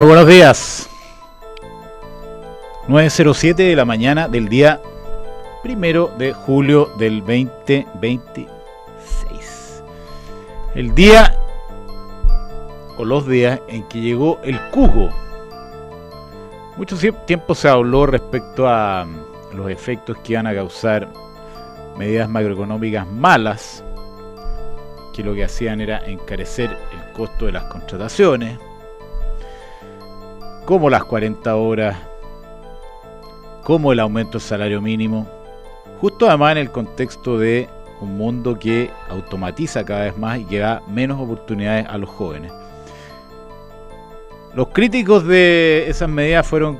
Buenos días. 9:07 de la mañana del día 1 de julio del 2026. El día o los días en que llegó el cuco. Mucho tiempo se habló respecto a los efectos que iban a causar medidas macroeconómicas malas, que lo que hacían era encarecer el costo de las contrataciones, como las 40 horas, como el aumento del salario mínimo, justo además en el contexto de un mundo que automatiza cada vez más y que da menos oportunidades a los jóvenes. Los críticos de esas medidas fueron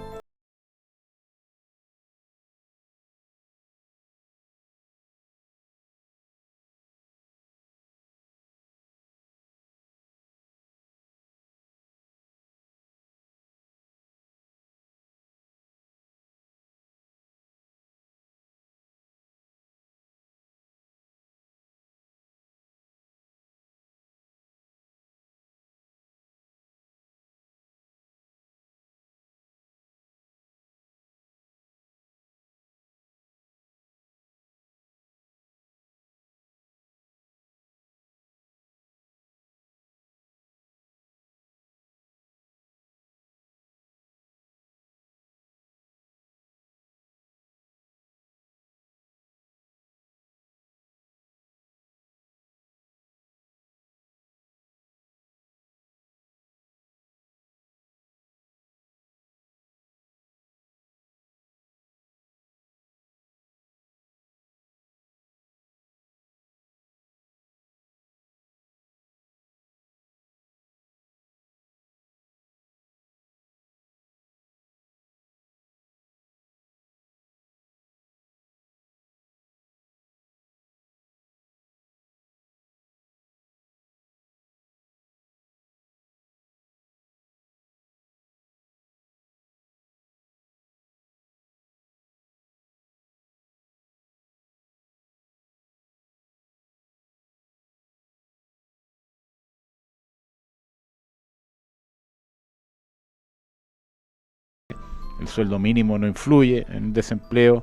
el sueldo mínimo no influye en el desempleo,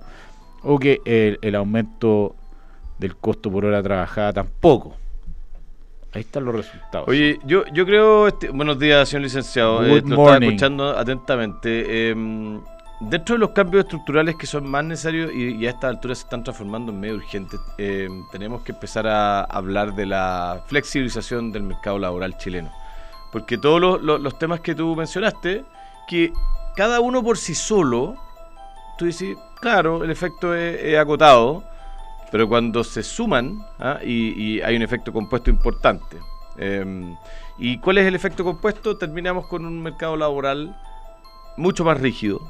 o que el aumento del costo por hora trabajada tampoco. Ahí están los resultados. Oye, yo creo... buenos días, señor licenciado. Lo estaba escuchando atentamente. Dentro de los cambios estructurales que son más necesarios y a esta altura se están transformando en medio urgentes, tenemos que empezar a hablar de la flexibilización del mercado laboral chileno. Porque todos los temas que tú mencionaste, que cada uno por sí solo, tú dices, claro, el efecto es acotado, pero cuando se suman, y hay un efecto compuesto importante. ¿Y cuál es el efecto compuesto? Terminamos con un mercado laboral mucho más rígido,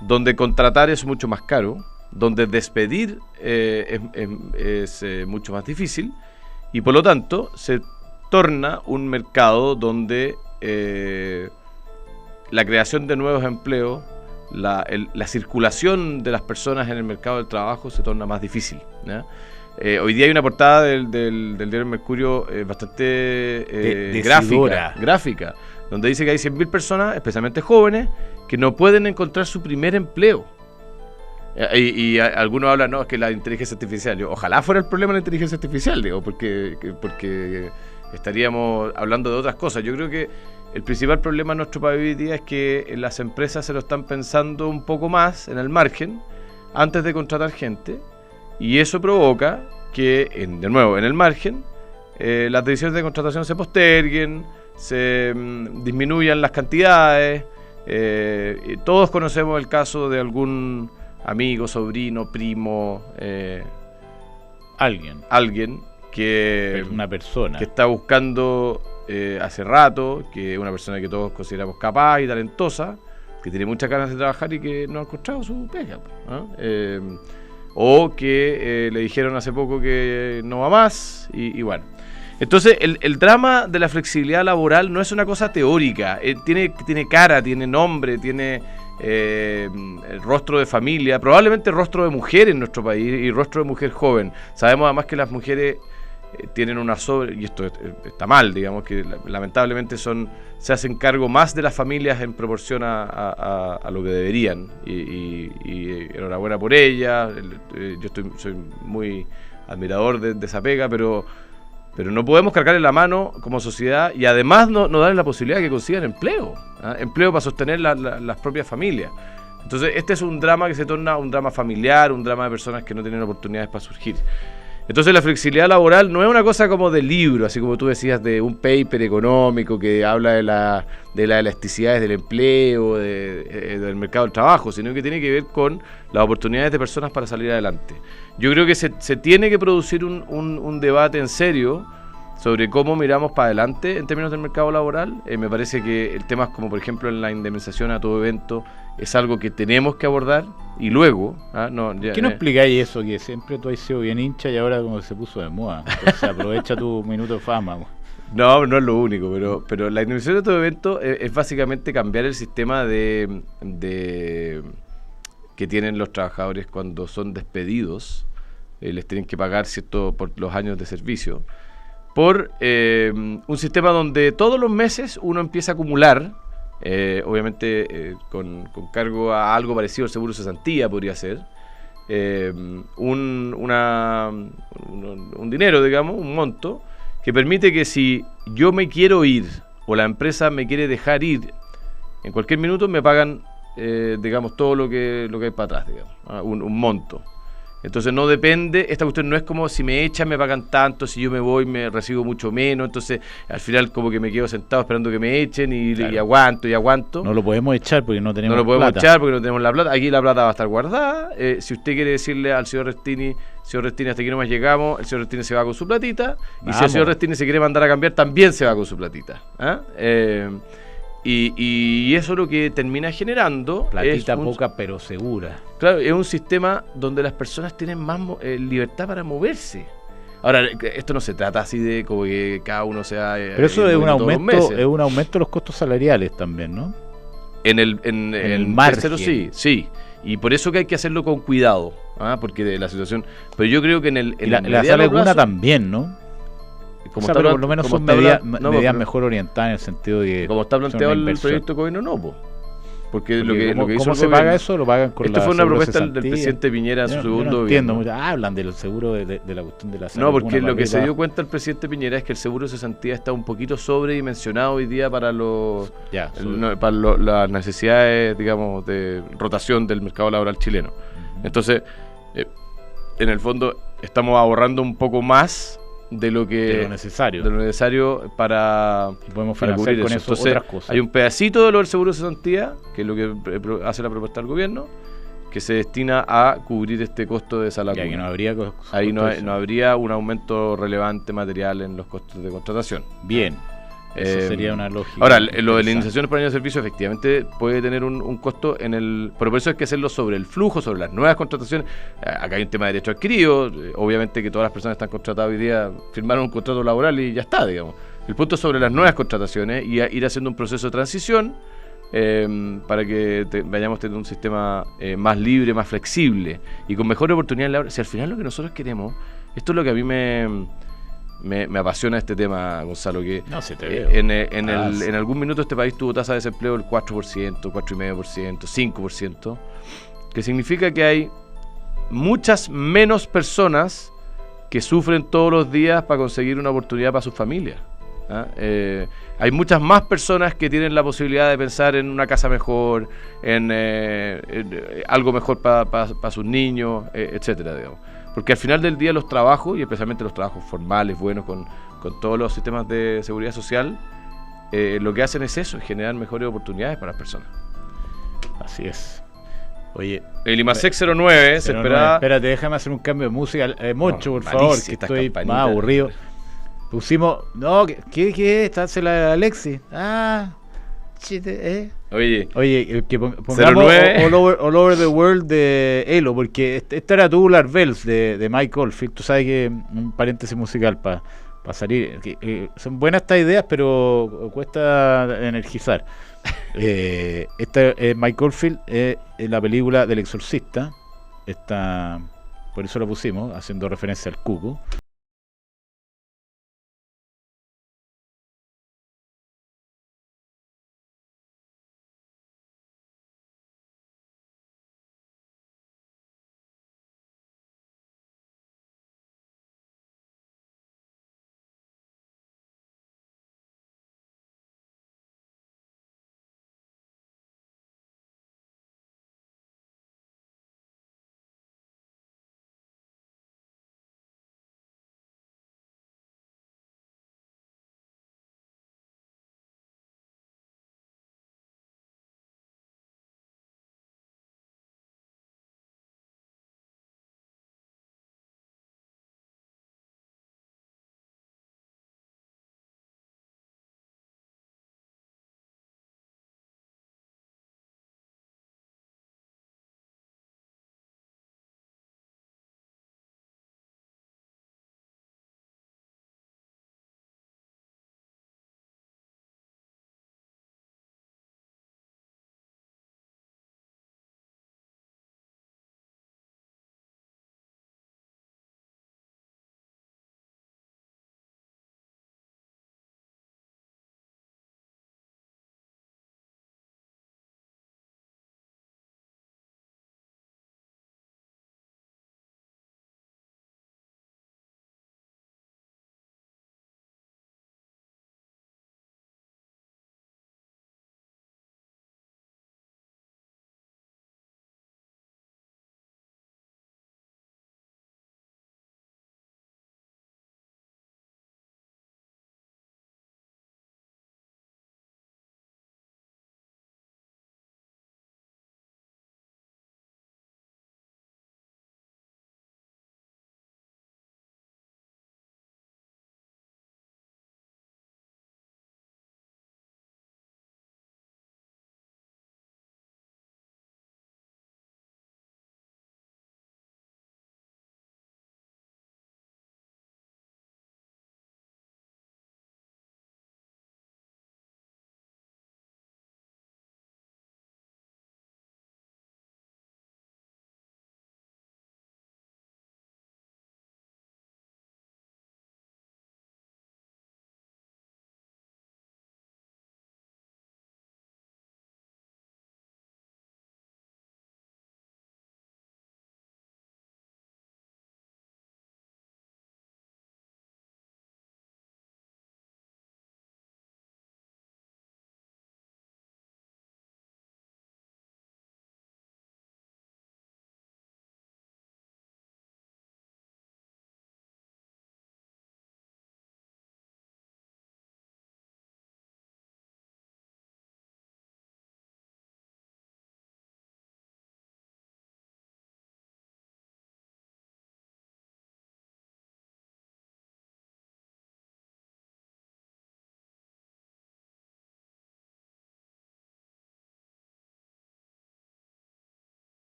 donde contratar es mucho más caro, donde despedir es mucho más difícil, y por lo tanto se torna un mercado donde la creación de nuevos empleos, la circulación de las personas en el mercado del trabajo se torna más difícil, ¿ya? Hoy día hay una portada del diario Mercurio bastante gráfica, donde dice que hay 100.000 personas, especialmente jóvenes, que no pueden encontrar su primer empleo. Y algunos hablan, no, es que la inteligencia artificial. Ojalá fuera el problema la inteligencia artificial, digo, porque estaríamos hablando de otras cosas. Yo creo que el principal problema nuestro para hoy día es que las empresas se lo están pensando un poco más en el margen antes de contratar gente, y eso provoca que, de nuevo, en el margen, las decisiones de contratación se posterguen, se disminuyan las cantidades. Todos conocemos el caso de algún amigo, sobrino, primo, alguien que una persona que está buscando hace rato, que es una persona que todos consideramos capaz y talentosa, que tiene muchas ganas de trabajar y que no ha encontrado su pega, o que le dijeron hace poco que no va más, y bueno. Entonces el drama de la flexibilidad laboral no es una cosa teórica, tiene cara, tiene nombre, tiene el rostro de familia, probablemente rostro de mujer en nuestro país y rostro de mujer joven. Sabemos además que las mujeres tienen una y esto está mal, digamos, que lamentablemente se hacen cargo más de las familias en proporción a lo que deberían, y enhorabuena por ellas. Soy muy admirador de esa pega, pero no podemos cargarle la mano como sociedad y además no darles la posibilidad de que consigan empleo, empleo para sostener las propias familias. Entonces este es un drama que se torna un drama familiar, un drama de personas que no tienen oportunidades para surgir. Entonces la flexibilidad laboral no es una cosa como de libro, así como tú decías, de un paper económico que habla de las elasticidades del empleo, del mercado del trabajo, sino que tiene que ver con las oportunidades de personas para salir adelante. Yo creo que se tiene que producir un debate en serio sobre cómo miramos para adelante en términos del mercado laboral. Me parece que el tema, como por ejemplo en la indemnización a todo evento, es algo que tenemos que abordar. Y luego... ¿Qué no explicáis eso? Que siempre tú has sido bien hincha y ahora como se puso de moda. Entonces aprovecha tu minuto de fama. No es lo único, pero la indemnización a todo evento es básicamente cambiar el sistema de que tienen los trabajadores cuando son despedidos. Les tienen que pagar, ¿cierto?, por los años de servicio, por un sistema donde todos los meses uno empieza a acumular, obviamente con cargo a algo parecido al seguro de cesantía podría ser, un dinero, digamos, un monto, que permite que si yo me quiero ir o la empresa me quiere dejar ir, en cualquier minuto me pagan, digamos, todo lo que hay para atrás, digamos, un monto. Entonces no depende, esta cuestión no es como si me echan me pagan tanto, si yo me voy me recibo mucho menos, entonces al final como que me quedo sentado esperando que me echen y aguanto. No lo podemos echar porque no tenemos plata. No lo podemos echar porque no tenemos la plata, aquí la plata va a estar guardada. Si usted quiere decirle al señor Restini, hasta aquí nomás llegamos, el señor Restini se va con su platita. Y si el señor Restini se quiere mandar a cambiar, también se va con su platita. Y eso lo que termina generando platita poca pero segura. Claro, es un sistema donde las personas tienen más libertad para moverse. Ahora, esto no se trata así de como que cada uno sea... Pero eso es un aumento de los costos salariales también, ¿no? En el margen. Sí. Y por eso que hay que hacerlo con cuidado, porque de la situación... Pero yo creo que en la sala alguna también, ¿no? Pero por lo menos son medidas mejor orientadas en el sentido de que... Como está planteado el proyecto de gobierno, no, porque lo que hizo ¿cómo se paga eso? Lo pagan con esto fue una propuesta del presidente Piñera en su segundo gobierno. No entiendo, hablan del seguro de la cuestión de la salud. No, porque lo que se dio cuenta el presidente Piñera es que el seguro de cesantía está un poquito sobredimensionado hoy día para las necesidades, digamos, de rotación del mercado laboral chileno. Entonces, en el fondo, estamos ahorrando un poco más de lo necesario para podemos financiar con eso otras cosas. Hay un pedacito de lo del seguro de cesantía, que es lo que hace la propuesta del gobierno, que se destina a cubrir este costo de salario. Y ahí no habría un aumento relevante material en los costos de contratación. Bien. Eso sería una lógica. Ahora, lo de la indemnización por año de servicio efectivamente puede tener un costo pero por eso hay que hacerlo sobre el flujo, sobre las nuevas contrataciones. Acá hay un tema de derecho adquirido, obviamente que todas las personas que están contratadas hoy día firmaron un contrato laboral y ya está, digamos. El punto es sobre las nuevas contrataciones y ir haciendo un proceso de transición para que vayamos teniendo un sistema más libre, más flexible y con mejores oportunidades laborales. Si al final lo que nosotros queremos, esto es lo que a mí me apasiona este tema, Gonzalo, que no, se te veo. En algún minuto este país tuvo tasa de desempleo del 4%, 4,5%, 5%, que significa que hay muchas menos personas que sufren todos los días para conseguir una oportunidad para sus familias. Hay muchas más personas que tienen la posibilidad de pensar en una casa mejor, en algo mejor para sus niños, etcétera, digamos. Porque al final del día los trabajos, y especialmente los trabajos formales, buenos, con todos los sistemas de seguridad social, lo que hacen es eso, generar mejores oportunidades para las personas. Así es. Oye, el IMASEC 09 se esperaba... Espérate, déjame hacer un cambio de música. Moncho, por favor, que estoy más aburrido. Pusimos... No, ¿qué? ¿Está la Alexi? Oye, que pongamos all over the World de Elo, porque esta era Tubular Bells de Mike Oldfield. Tú sabes que un paréntesis musical para salir. Son buenas estas ideas, pero cuesta energizar. Mike Oldfield es la película del Exorcista. Por eso la pusimos, haciendo referencia al cuco.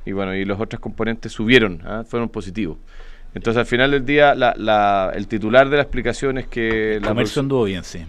y bueno, y los otros componentes subieron, fueron positivos. Entonces al final del día el titular de la explicación es que el comercio anduvo bien, sí.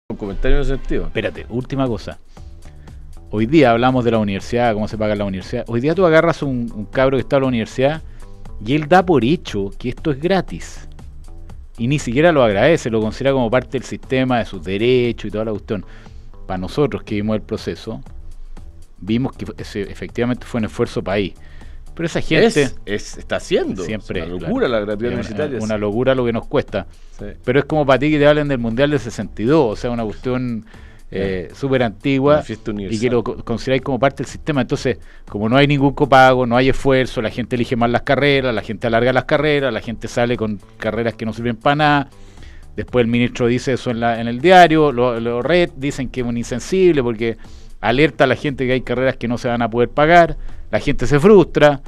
Un comentario en ese sentido. Espérate, última cosa. Hoy día hablamos de la universidad, cómo se paga la universidad. Hoy día tú agarras un cabro que está en la universidad y él da por hecho que esto es gratis. Y ni siquiera lo agradece, lo considera como parte del sistema, de sus derechos y toda la cuestión. Para nosotros que vimos el proceso, vimos que efectivamente fue un esfuerzo país. Pero esa gente está haciendo siempre, es una locura, claro, la gratuidad universitaria. Una locura lo que nos cuesta. Sí. Pero es como para ti que te hablen del Mundial del 62, o sea, una cuestión súper antigua y que lo consideráis como parte del sistema. Entonces, como no hay ningún copago, no hay esfuerzo, la gente elige mal las carreras, la gente alarga las carreras, la gente sale con carreras que no sirven para nada. Después el ministro dice eso en el diario, los red dicen que es un insensible porque alerta a la gente que hay carreras que no se van a poder pagar, la gente se frustra,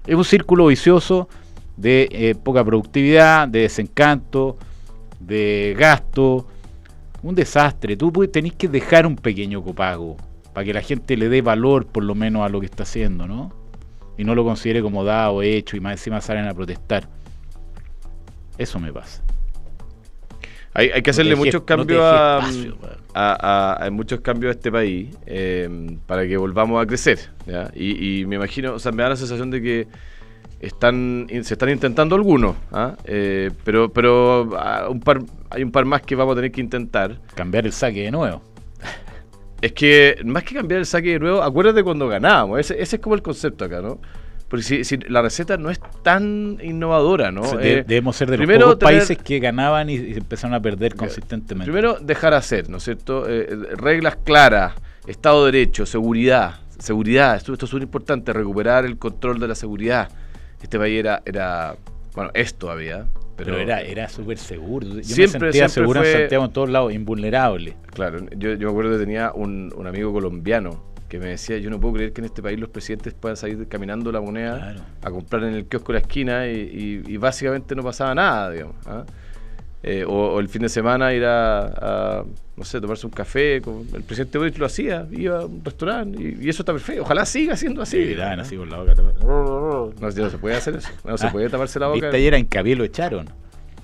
es un círculo vicioso de poca productividad, de desencanto, de gasto, un desastre. Tú tenés que dejar un pequeño copago para que la gente le dé valor por lo menos a lo que está haciendo, ¿no? Y no lo considere como dado, hecho, y más encima salen a protestar. Eso me pasa. Hay que hacerle muchos cambios a muchos cambios a este país para que volvamos a crecer, ¿ya? Y me imagino, o sea, me da la sensación de que se están intentando algunos, pero hay un par más que vamos a tener que intentar. Cambiar el saque de nuevo. Es que más que cambiar el saque de nuevo, acuérdate cuando ganábamos, ese es como el concepto acá, ¿no? Porque si la receta no es tan innovadora, ¿no? Debemos ser de los pocos países que ganaban y empezaron a perder consistentemente. Primero, dejar hacer, ¿no es cierto? Reglas claras, Estado de Derecho, seguridad. Esto es súper importante, recuperar el control de la seguridad. Este país era bueno, es todavía. Pero era súper seguro. Yo siempre, me sentía seguro en Santiago en todos lados, invulnerable. Claro, yo me acuerdo que tenía un amigo colombiano que me decía, yo no puedo creer que en este país los presidentes puedan salir caminando la moneda a comprar en el kiosco de la esquina y básicamente no pasaba nada, digamos. O el fin de semana ir a no sé, tomarse un café. El presidente Boric lo hacía, iba a un restaurante y eso está perfecto. Ojalá siga siendo así. ¿No? Así con la boca. No se puede hacer eso. No se puede taparse la boca. Viste, ayer en Cabié lo echaron.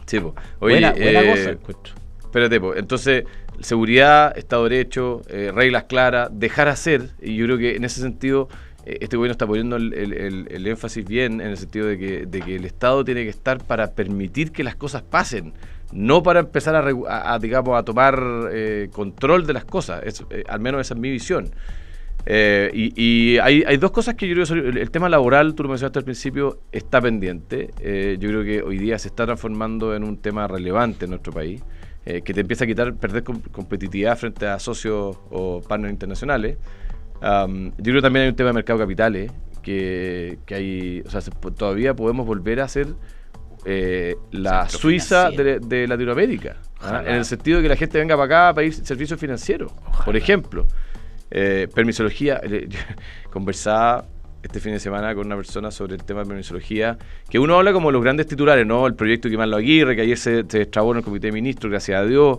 Sí, pues. Oye, buena cosa, encuentro. Espérate, pues. Entonces, seguridad, Estado de Derecho, reglas claras, dejar hacer. Y yo creo que en ese sentido este gobierno está poniendo el énfasis bien en el sentido de que el Estado tiene que estar para permitir que las cosas pasen, no para empezar a tomar control de las cosas. Al menos esa es mi visión. Y hay dos cosas que yo creo que el tema laboral, tú lo mencionaste al principio, está pendiente. Yo creo que hoy día se está transformando en un tema relevante en nuestro país, que te empieza a perder competitividad frente a socios o partners internacionales. Yo creo que también hay un tema de mercado de capitales, que hay, o sea, todavía podemos volver a ser la Suiza de Latinoamérica, en el sentido de que la gente venga para acá a pedir servicios financieros. Ojalá. Por ejemplo, permisología. Conversaba este fin de semana con una persona sobre el tema de permisología, que uno habla como los grandes titulares, ¿no? El proyecto Quimano Aguirre, que ayer se destrabó en el Comité de Ministros, gracias a Dios.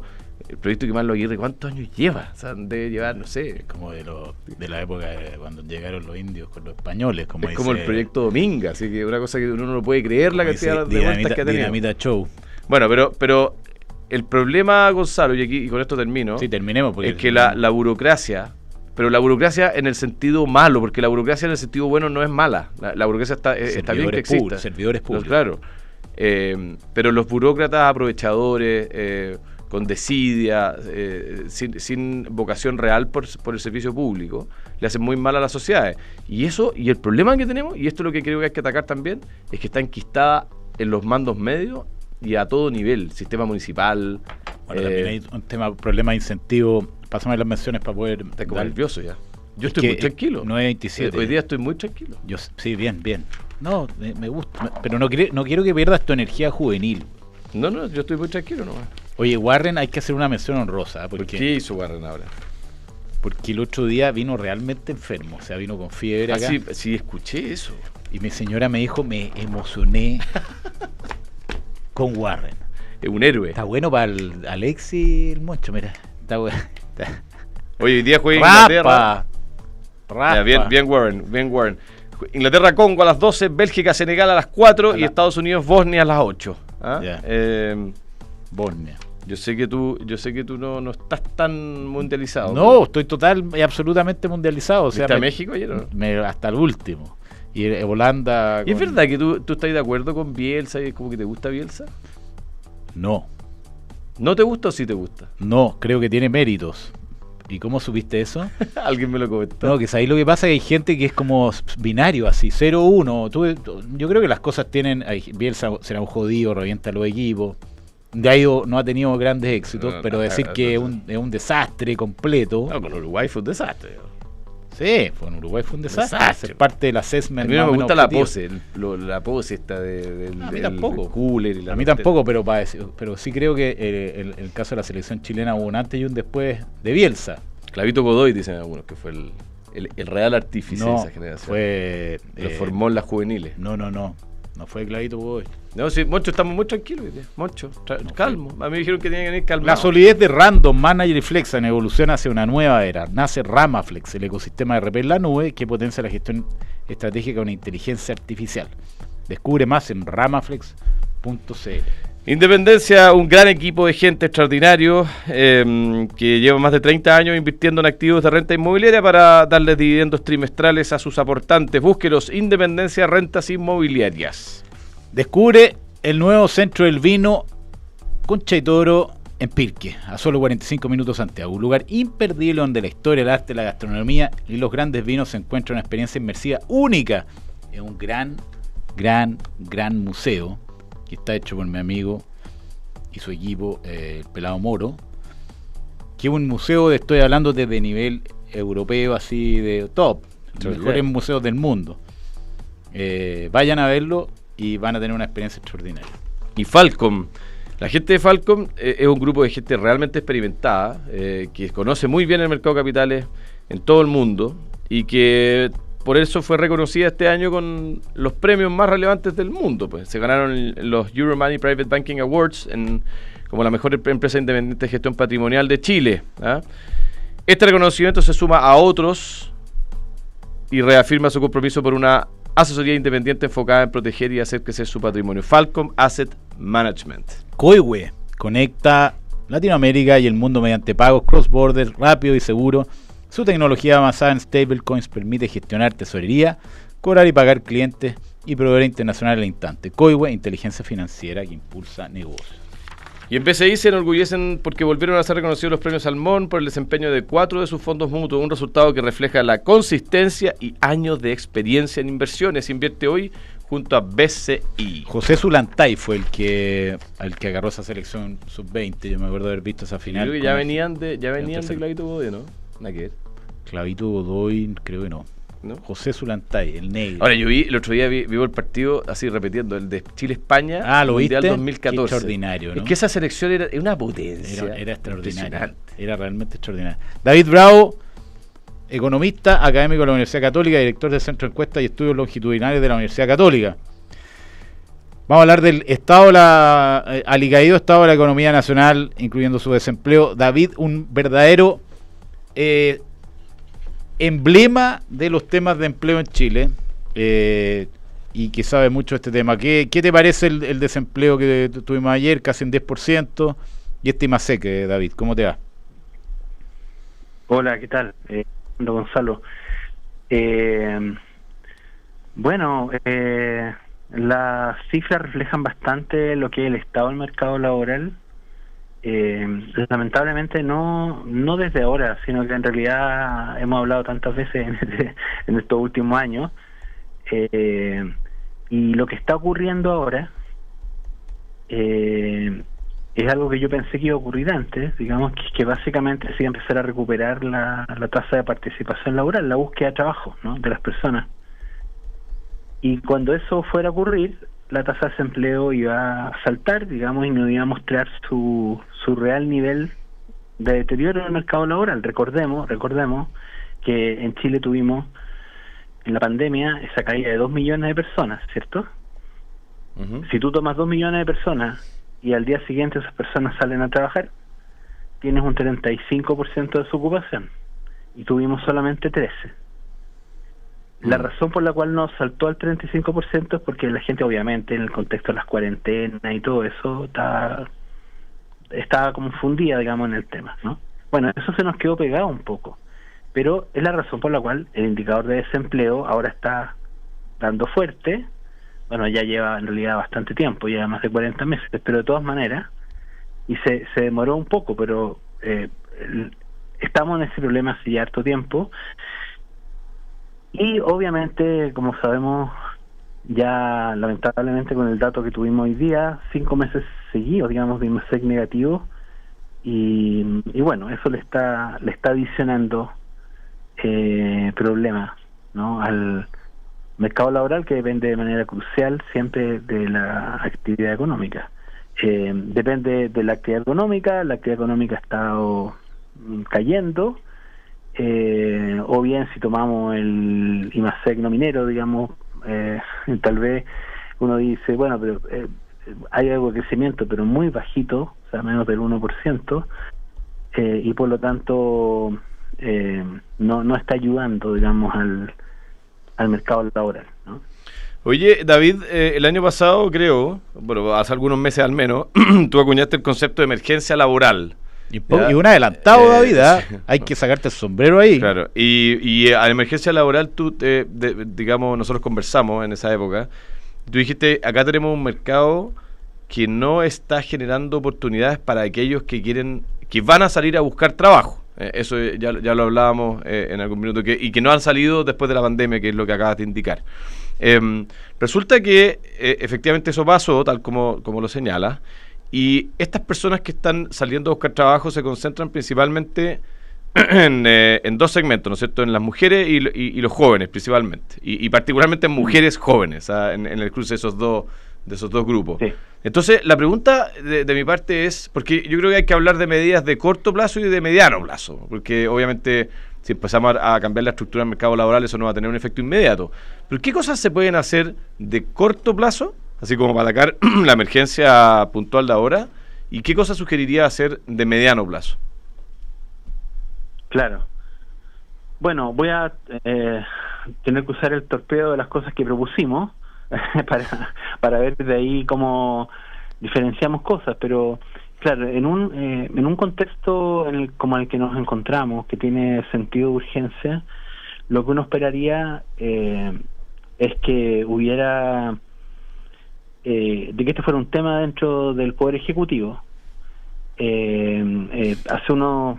El proyecto Quimano Aguirre, ¿cuántos años lleva? O sea, debe llevar, no sé. Como de la época de cuando llegaron los indios con los españoles. Es como el proyecto Dominga, así que una cosa que uno no puede creer la cantidad de vueltas que ha tenido. Dinamita Show. Bueno, pero el problema, Gonzalo, y con esto termino. Sí, terminemos. Porque es que la burocracia, pero la burocracia en el sentido malo, porque la burocracia en el sentido bueno no es mala. La burocracia está bien que exista. Servidores públicos. Claro. Pero los burócratas aprovechadores, con desidia, sin vocación real por el servicio público, le hacen muy mal a las sociedades. Y el problema que tenemos, y esto es lo que creo que hay que atacar también, es que está enquistada en los mandos medios y a todo nivel, sistema municipal. Bueno, también hay un problema de incentivo. Pásame las menciones para poder... Está como nervioso ya. Yo estoy muy tranquilo. 9:27. Hoy día estoy muy tranquilo. Sí, bien. No, me gusta, pero no quiero que pierdas tu energía juvenil. No, yo estoy muy tranquilo nomás. Oye, Warren, hay que hacer una mención honrosa. ¿Por qué hizo Warren ahora? Porque el otro día vino realmente enfermo, o sea, vino con fiebre acá. Sí, escuché eso. Y mi señora me dijo, me emocioné con Warren. Es un héroe. Está bueno para el Alexis el Moncho, mira. Está bueno. Oye, hoy día juega Inglaterra. Raspa. Bien Warren. Inglaterra-Congo a las 12, Bélgica-Senegal a las 4 y Estados Unidos-Bosnia a las 8. Bosnia. Yo sé que tú no estás tan mundializado. No, estoy total y absolutamente mundializado. O sea, ¿Viste a México ayer o no? Hasta el último. Y Holanda... ¿Y es verdad que tú estás de acuerdo con Bielsa y como que te gusta Bielsa? No. ¿No te gusta o sí te gusta? No, creo que tiene méritos. ¿Y cómo supiste eso? Alguien me lo comentó. No, que ahí lo que pasa es que hay gente que es como binario, así, 0-1. Yo creo que las cosas tienen... Bielsa será un jodido, revienta los equipos. De ahí no ha tenido grandes éxitos, pero decir que es un desastre completo... No, con Uruguay fue un desastre. Sí, con Uruguay fue un desastre. Es parte del assessment. A mí no me gusta la pose, la pose esta del a mí tampoco. Cooler y a mí tampoco, pero sí creo que el caso de la selección chilena hubo un antes y un después de Bielsa. Clavito Godoy, dicen algunos, que fue el real artífice de esa generación. Lo formó en las juveniles. No fue Clavito Godoy. No, sí, Moncho, estamos muy tranquilos hoy día. Moncho, calmo. A mí me dijeron que tenía que venir calmado. La solidez de Random, Manager y Flexan evoluciona hacia una nueva era. Nace Ramaflex, el ecosistema de RP en la nube que potencia la gestión estratégica con inteligencia artificial. Descubre más en ramaflex.cl. Independencia, un gran equipo de gente extraordinario que lleva más de 30 años invirtiendo en activos de renta inmobiliaria para darles dividendos trimestrales a sus aportantes. Búsquelos, Independencia Rentas Inmobiliarias. Descubre el nuevo centro del vino Concha y Toro en Pirque, a solo 45 minutos Santiago. Un lugar imperdible donde la historia, el arte, la gastronomía y los grandes vinos se encuentran una experiencia inmersiva única. Es un gran museo que está hecho por mi amigo y su equipo, el Pelado Moro, que es un museo, estoy hablando desde nivel europeo, así de top, los mejores museos del mundo. Vayan a verlo y van a tener una experiencia extraordinaria. Y Falcom, la gente de Falcom es un grupo de gente realmente experimentada, que conoce muy bien el mercado de capitales en todo el mundo y que por eso fue reconocida este año con los premios más relevantes del mundo. Pues se ganaron los Euromoney Private Banking Awards como la mejor empresa independiente de gestión patrimonial de Chile. Este reconocimiento se suma a otros y reafirma su compromiso por una asesoría independiente enfocada en proteger y hacer crecer su patrimonio. Falcom Asset Management. Coihue conecta Latinoamérica y el mundo mediante pagos cross-border rápido y seguro Su tecnología basada en stablecoins permite gestionar tesorería, cobrar y pagar clientes y proveedores internacionales al instante. Coihue, inteligencia financiera que impulsa negocios. Y en BCI se enorgullecen porque volvieron a ser reconocidos los premios Salmón por el desempeño de 4 de sus fondos mutuos, un resultado que refleja la consistencia y años de experiencia en inversiones. Invierte hoy junto a BCI. José Zulantay fue el que agarró esa selección sub-20. Yo me acuerdo de haber visto esa final. Yo creo que ya venían de Clavito Godoy, ¿no? Nada que ver. Clavito Godoy, creo que no. ¿No? José Zulantay, el negro. Ahora, yo el otro día vi el partido, así repitiendo, el de Chile-España, ¿lo Mundial viste? 2014. Qué extraordinario, ¿no? Es que esa selección era una potencia. Era extraordinaria. Era realmente extraordinaria. David Bravo, economista, académico de la Universidad Católica, director del Centro de Encuestas y Estudios Longitudinales de la Universidad Católica. Vamos a hablar del alicaído estado de la economía nacional, incluyendo su desempleo. David, un verdadero emblema de los temas de empleo en Chile, y que sabe mucho de este tema. ¿Qué te parece el desempleo que tuvimos ayer, casi en 10%, y este IMASEC, David? ¿Cómo te va? Hola, ¿qué tal? Gonzalo. Bueno, las cifras reflejan bastante lo que es el estado del mercado laboral. Lamentablemente no desde ahora, sino que en realidad hemos hablado tantas veces en estos últimos años, y lo que está ocurriendo ahora es algo que yo pensé que iba a ocurrir antes, digamos, que básicamente se iba a empezar a recuperar la tasa de participación laboral, la búsqueda de trabajo, ¿no?, de las personas. Y cuando eso fuera a ocurrir, la tasa de desempleo iba a saltar, digamos, y nos iba a mostrar su real nivel de deterioro en el mercado laboral. Recordemos que en Chile tuvimos en la pandemia esa caída de 2 millones de personas, ¿cierto? Uh-huh. Si tú tomas 2 millones de personas y al día siguiente esas personas salen a trabajar, tienes un 35% de desocupación, y tuvimos solamente 13%. La razón por la cual nos saltó al 35% es porque la gente, obviamente, en el contexto de las cuarentenas y todo eso, estaba confundida, digamos, en el tema, ¿no? Bueno, eso se nos quedó pegado un poco, pero es la razón por la cual el indicador de desempleo ahora está dando fuerte. Bueno, ya lleva en realidad bastante tiempo, lleva más de 40 meses, pero de todas maneras, y se demoró un poco, pero estamos en ese problema hace ya harto tiempo. Y obviamente, como sabemos, ya lamentablemente con el dato que tuvimos hoy día, 5 meses seguidos, digamos, de IMASEC negativo, y bueno, eso le está adicionando problemas, ¿no?, al mercado laboral, que depende de manera crucial siempre de la actividad económica. Depende de la actividad económica ha estado cayendo. O bien, si tomamos el IMASEC no minero, digamos, tal vez uno dice, bueno, pero hay algo de crecimiento, pero muy bajito, o sea, menos del 1%, y por lo tanto no está ayudando, digamos, al mercado laboral, ¿no? Oye, David, el año pasado, creo, bueno, hace algunos meses al menos, tú acuñaste el concepto de emergencia laboral. Y un adelantado, David, sí. Hay que sacarte el sombrero ahí. Claro, y a la emergencia laboral tú, digamos, nosotros conversamos en esa época, tú dijiste, acá tenemos un mercado que no está generando oportunidades para aquellos que van a salir a buscar trabajo. Eso ya lo hablábamos en algún minuto, y que no han salido después de la pandemia, que es lo que acabas de indicar. Resulta que efectivamente eso pasó, tal como lo señalas. Y estas personas que están saliendo a buscar trabajo se concentran principalmente en dos segmentos, ¿no es cierto? En las mujeres y los jóvenes principalmente, y particularmente en mujeres jóvenes, en el cruce de esos dos grupos. Sí. Entonces, la pregunta de mi parte es, porque yo creo que hay que hablar de medidas de corto plazo y de mediano plazo, porque obviamente si empezamos a cambiar la estructura del mercado laboral, eso no va a tener un efecto inmediato. Pero ¿qué cosas se pueden hacer de corto plazo, así como para atacar la emergencia puntual de ahora? ¿Y qué cosas sugeriría hacer de mediano plazo? Claro. Bueno, voy a tener que usar el torpedo de las cosas que propusimos para ver de ahí cómo diferenciamos cosas, pero Claro, en un contexto como el que nos encontramos, que tiene sentido de urgencia, lo que uno esperaría es que hubiera, de que este fuera un tema dentro del Poder Ejecutivo. Hace unos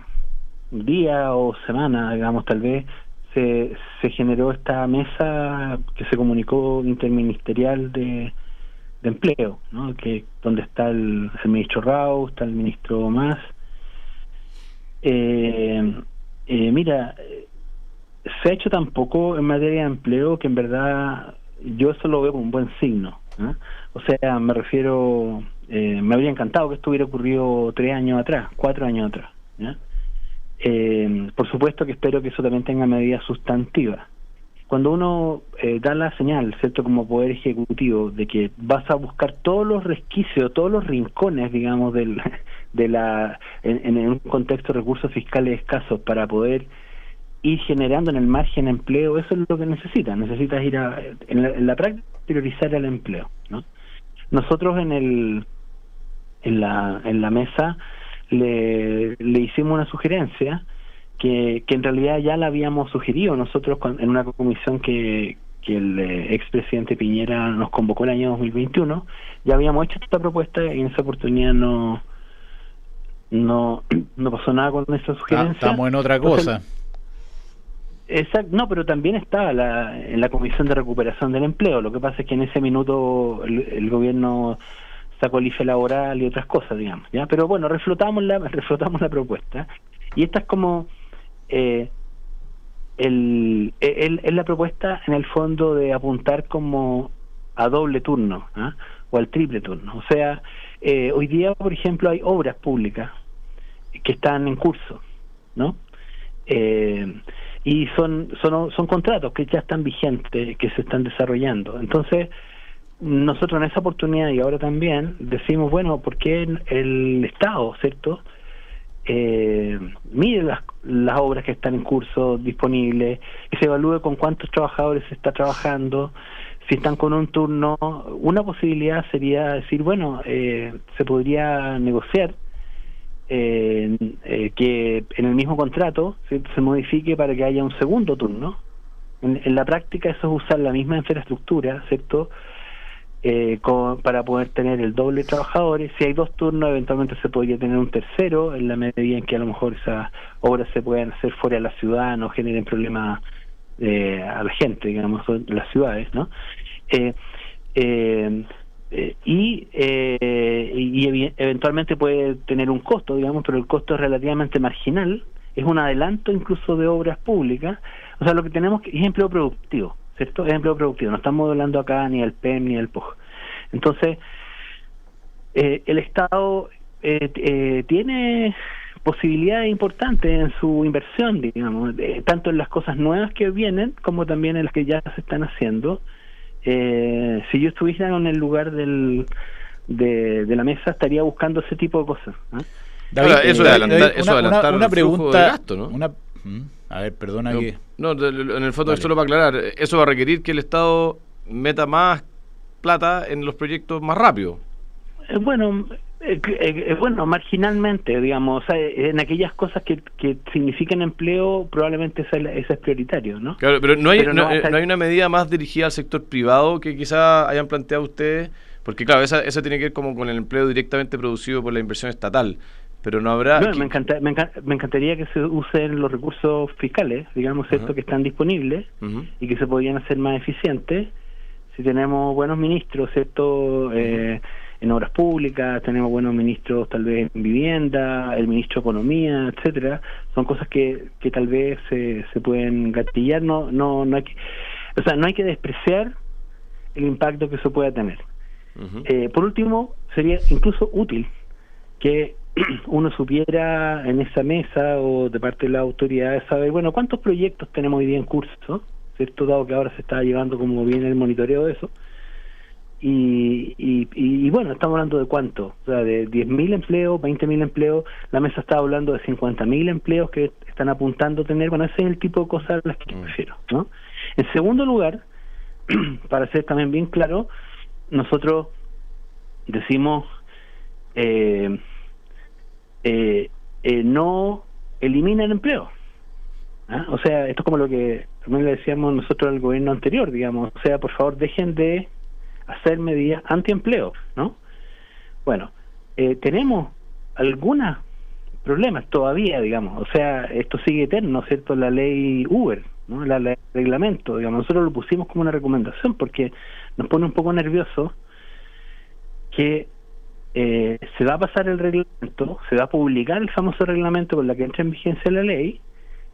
días o semanas, digamos, tal vez, se generó esta mesa que se comunicó interministerial de empleo, ¿no? Que donde está el ministro Rao, está el ministro Mas. Mira, se ha hecho tan poco en materia de empleo que en verdad yo eso lo veo como un buen signo, ¿no? O sea, me refiero, me habría encantado que esto hubiera ocurrido 3 años atrás, 4 años atrás, ¿ya? Por supuesto que espero que eso también tenga medidas sustantivas. Cuando uno da la señal, ¿cierto?, como Poder Ejecutivo, de que vas a buscar todos los resquicios, todos los rincones, digamos, en un contexto de recursos fiscales escasos para poder ir generando en el margen empleo, eso es lo que necesitas ir en la práctica, priorizar el empleo, ¿no? Nosotros en la mesa le hicimos una sugerencia que en realidad ya la habíamos sugerido nosotros en una comisión que el expresidente Piñera nos convocó el año 2021. Ya habíamos hecho esta propuesta y en esa oportunidad no pasó nada con esa sugerencia. Estamos en otra cosa. Exacto, no, pero también estaba en la Comisión de Recuperación del Empleo. Lo que pasa es que en ese minuto el gobierno sacó el IFE laboral y otras cosas, digamos, ¿ya? Pero bueno, reflotamos la propuesta. Y esta es como es la propuesta en el fondo de apuntar como a doble turno, ¿eh? O al triple turno. O sea, hoy día, por ejemplo, hay obras públicas que están en curso, ¿no? Y son contratos que ya están vigentes, que se están desarrollando. Entonces, nosotros en esa oportunidad y ahora también decimos, bueno, ¿por qué el Estado, cierto?, mire las obras que están en curso disponibles, que se evalúe con cuántos trabajadores se está trabajando, si están con un turno. Una posibilidad sería decir, bueno, se podría negociar que en el mismo contrato se modifique para que haya un segundo turno. En la práctica eso es usar la misma infraestructura, ¿cierto?, para poder tener el doble de trabajadores. Si hay 2 turnos, eventualmente se podría tener un tercero, en la medida en que a lo mejor esas obras se puedan hacer fuera de la ciudad, no generen problemas a la gente, digamos, en las ciudades, ¿no? Y eventualmente puede tener un costo, digamos, pero el costo es relativamente marginal, es un adelanto incluso de obras públicas. O sea, lo que tenemos es empleo productivo, ¿cierto? Es empleo productivo, no estamos hablando acá ni del PEM ni del POG. Entonces, el Estado tiene posibilidades importantes en su inversión, digamos, tanto en las cosas nuevas que vienen como también en las que ya se están haciendo. Si yo estuviera en el lugar de la mesa, estaría buscando ese tipo de cosas, ¿eh? David, eso de adelantar una pregunta, de gasto, ¿no? A ver, perdona no, que... No, en el fondo, solo para aclarar, eso va a requerir que el Estado meta más plata en los proyectos más rápido. Bueno, marginalmente, digamos, o sea, en aquellas cosas que significan empleo, probablemente ese es prioritario, ¿no? Claro, pero no hay una medida más dirigida al sector privado que quizá hayan planteado ustedes, porque claro, esa tiene que ver como con el empleo directamente producido por la inversión estatal. Pero no habrá... Bueno, me encantaría que se usen los recursos fiscales, digamos, ¿cierto?, que están disponibles y que se podrían hacer más eficientes. Si tenemos buenos ministros, ¿cierto?, en obras públicas, tenemos buenos ministros tal vez en vivienda, el ministro de Economía, etcétera, son cosas que tal vez se pueden gatillar. No hay que, o sea, no hay que despreciar el impacto que eso pueda tener. Por último, sería incluso útil que uno supiera en esa mesa o de parte de las autoridades saber, bueno, cuántos proyectos tenemos hoy día en curso, ¿cierto?, dado que ahora se está llevando como bien el monitoreo de eso, y bueno, estamos hablando de cuánto, o sea, de 10.000 empleos, 20.000 empleos. La mesa está hablando de 50.000 empleos que están apuntando a tener. Bueno, ese es el tipo de cosas a las que prefiero, ¿no? En segundo lugar, para ser también bien claro, nosotros decimos no elimina el empleo. O sea, esto es como lo que también le decíamos nosotros al gobierno anterior, digamos. O sea, por favor, dejen de hacer medidas antiempleo, ¿no? Bueno, tenemos algunos problemas todavía, digamos. O sea, esto sigue eterno, ¿cierto? La ley Uber, ¿no? La ley de reglamento, digamos. Nosotros lo pusimos como una recomendación porque nos pone un poco nerviosos que se va a pasar el reglamento, se va a publicar el famoso reglamento con la que entra en vigencia la ley.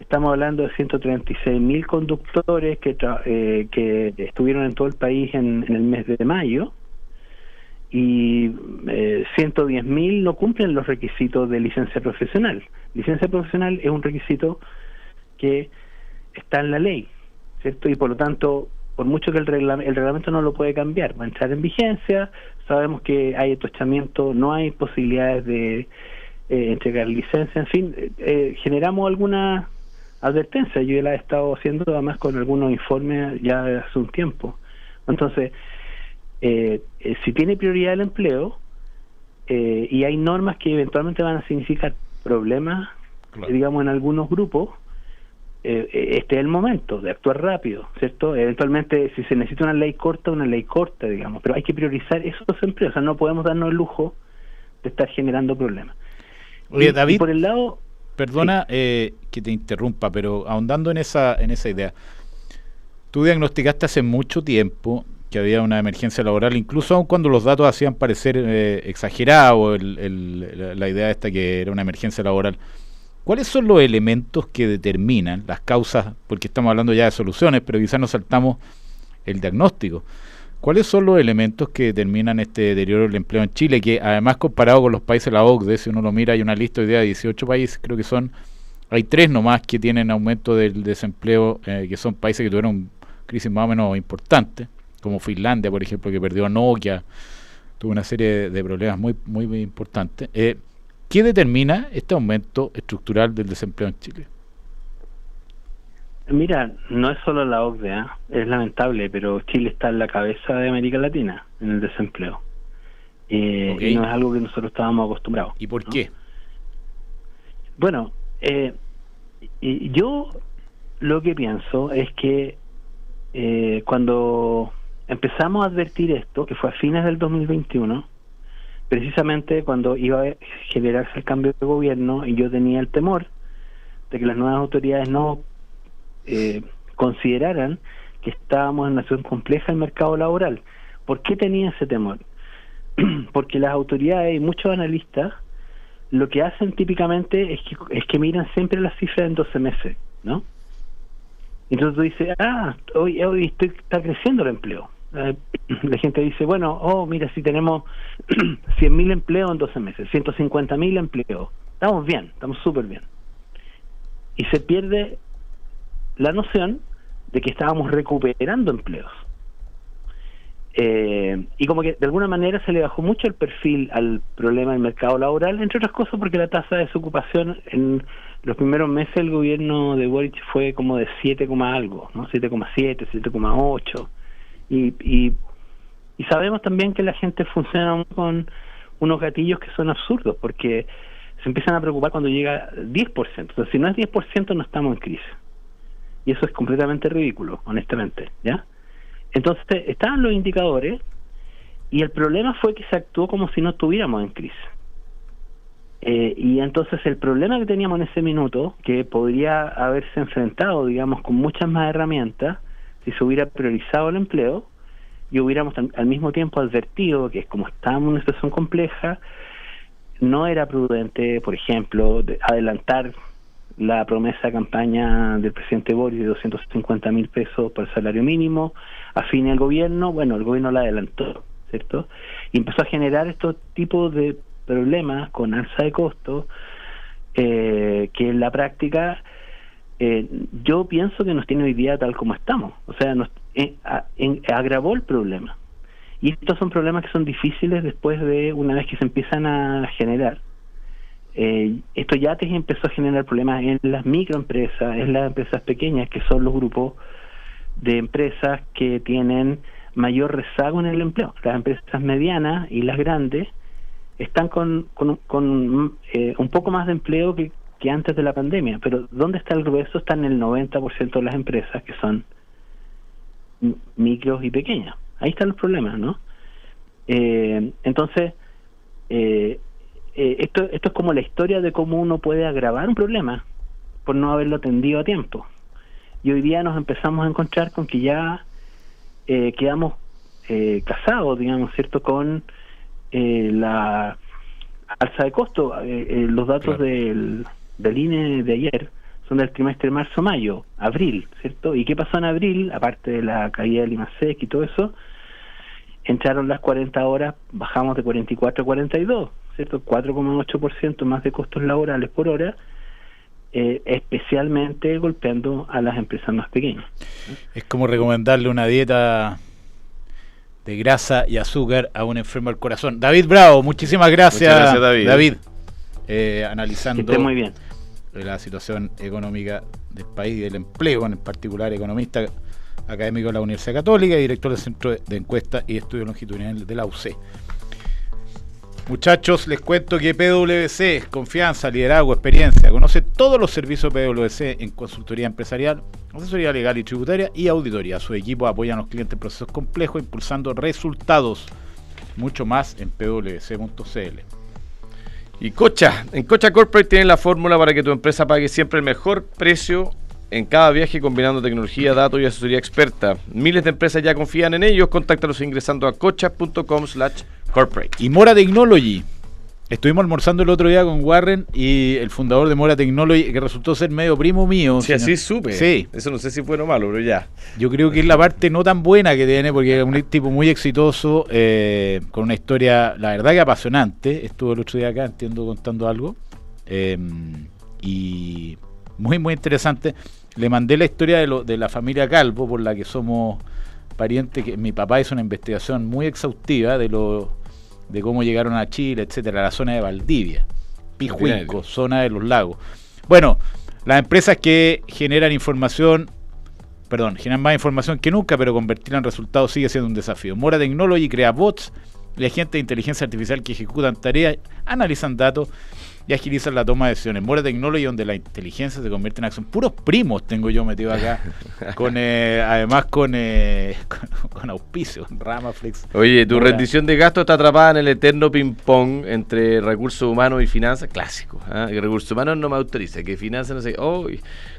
Estamos hablando de 136.000 conductores que estuvieron en todo el país en el mes de mayo, y 110.000 no cumplen los requisitos de licencia profesional. Licencia profesional es un requisito que está en la ley, ¿cierto? Y por lo tanto, por mucho que el reglamento no lo puede cambiar, va a entrar en vigencia. Sabemos que hay atochamiento, no hay posibilidades de entregar licencia, en fin, generamos alguna advertencia. Yo la he estado haciendo además con algunos informes ya hace un tiempo. Entonces, si tiene prioridad el empleo y hay normas que eventualmente van a significar problemas, claro, digamos, en algunos grupos, este es el momento de actuar rápido, ¿cierto? Eventualmente, si se necesita una ley corta, digamos, pero hay que priorizar esos empleos. O sea, no podemos darnos el lujo de estar generando problemas. Oye, David, y por el lado... Perdona, sí, que te interrumpa, pero ahondando en esa idea, tú diagnosticaste hace mucho tiempo que había una emergencia laboral, incluso aun cuando los datos hacían parecer exagerados, la idea esta que era una emergencia laboral. ¿Cuáles son los elementos que determinan las causas? Porque estamos hablando ya de soluciones, pero quizás nos saltamos el diagnóstico. ¿Cuáles son los elementos que determinan este deterioro del empleo en Chile? Que además, comparado con los países de la OCDE, si uno lo mira, hay una lista hoy día de 18 países, creo que hay 3 nomás que tienen aumento del desempleo, que son países que tuvieron crisis más o menos importantes, como Finlandia, por ejemplo, que perdió a Nokia, tuvo una serie de problemas muy importantes. ¿Qué determina este aumento estructural del desempleo en Chile? Mira, no es solo la OCDE, es lamentable, pero Chile está en la cabeza de América Latina en el desempleo. Okay. Y no es algo que nosotros estábamos acostumbrados. ¿Y por qué? Bueno, yo lo que pienso es que cuando empezamos a advertir esto, que fue a fines del 2021, precisamente cuando iba a generarse el cambio de gobierno, y yo tenía el temor de que las nuevas autoridades no consideraran que estábamos en una situación compleja en el mercado laboral. ¿Por qué tenía ese temor? Porque las autoridades y muchos analistas lo que hacen típicamente es que miran siempre las cifras en 12 meses, ¿no? Entonces tú dices, hoy está creciendo el empleo. La gente dice, bueno, mira, si tenemos 100.000 empleos en 12 meses, 150.000 empleos, estamos bien, estamos súper bien. Y se pierde la noción de que estábamos recuperando empleos. Y como que de alguna manera se le bajó mucho el perfil al problema del mercado laboral, entre otras cosas porque la tasa de desocupación en los primeros meses del gobierno de Boric fue como de 7, algo, ¿no? 7,7, 7,8. Y sabemos también que la gente funciona con unos gatillos que son absurdos, porque se empiezan a preocupar cuando llega 10%. O sea, si no es 10%, no estamos en crisis. Y eso es completamente ridículo, honestamente, ¿ya? Entonces, estaban los indicadores, y el problema fue que se actuó como si no estuviéramos en crisis. Y entonces el problema que teníamos en ese minuto, que podría haberse enfrentado, digamos, con muchas más herramientas, si se hubiera priorizado el empleo, y hubiéramos al mismo tiempo advertido que como estábamos en una situación compleja, no era prudente, por ejemplo, adelantar la promesa de campaña del presidente Boris de 250.000 pesos por el salario mínimo a fin del gobierno. Bueno, el gobierno la adelantó, ¿cierto? Y empezó a generar estos tipos de problemas con alza de costos, que en la práctica yo pienso que nos tiene hoy día tal como estamos. O sea, agravó el problema. Y estos son problemas que son difíciles después de una vez que se empiezan a generar. Esto ya te empezó a generar problemas en las microempresas, en las empresas pequeñas, que son los grupos de empresas que tienen mayor rezago en el empleo. Las empresas medianas y las grandes están con un poco más de empleo que antes de la pandemia, pero ¿dónde está el grueso? Está en el 90% de las empresas que son micros y pequeñas. Ahí están los problemas, ¿no? Entonces, esto es como la historia de cómo uno puede agravar un problema por no haberlo atendido a tiempo. Y hoy día nos empezamos a encontrar con que ya quedamos casados, digamos, ¿cierto?, con la alza de costo. Los datos del INE de ayer son del trimestre marzo-mayo, abril, ¿cierto? ¿Y qué pasó en abril? Aparte de la caída del IMASEC y todo eso, entraron las 40 horas, bajamos de 44 a 42, ¿cierto? 4,8% más de costos laborales por hora, especialmente golpeando a las empresas más pequeñas. Es como recomendarle una dieta de grasa y azúcar a un enfermo del corazón. David Bravo, muchísimas gracias. Muchas gracias, David. Analizando que esté muy bien. La situación económica del país y del empleo, en particular economista académico de la Universidad Católica y director del Centro de Encuestas y Estudios Longitudinales de la UC. Muchachos, les cuento que PwC es confianza, liderazgo, experiencia. Conoce todos los servicios de PwC en consultoría empresarial, asesoría legal y tributaria y auditoría. Su equipo apoya a los clientes en procesos complejos, impulsando resultados. Mucho más en pwc.cl. Y Cocha, en Cocha Corporate tienen la fórmula para que tu empresa pague siempre el mejor precio en cada viaje, combinando tecnología, datos y asesoría experta. Miles de empresas ya confían en ellos. Contáctalos ingresando a cocha.com/corporate. Y Mora Technology. Estuvimos almorzando el otro día con Warren y el fundador de Mora Technology, que resultó ser medio primo mío. Sí, así supe. Sí. Eso no sé si fue o malo, pero ya. Yo creo que es la parte no tan buena que tiene, porque es un tipo muy exitoso, con una historia, la verdad que apasionante. Estuvo el otro día acá, entiendo, contando algo. Y muy, muy interesante. Le mandé la historia de la familia Calvo, por la que somos parientes, que mi papá hizo una investigación muy exhaustiva de cómo llegaron a Chile, etcétera, a la zona de Valdivia, Pijuinco, zona de los lagos. Bueno, las empresas que generan más información que nunca, pero convertirla en resultados sigue siendo un desafío. Mora Technology crea bots y agentes de inteligencia artificial que ejecutan tareas, analizan datos y agilizan la toma de decisiones. Mora Technology, donde la inteligencia se convierte en acción. Puros primos tengo yo metido acá, además con auspicio, Ramaflex. Oye, tu rendición de gasto está atrapada en el eterno ping-pong entre recursos humanos y finanzas. Clásico. Que recursos humanos no me autoriza, que finanzas no sé.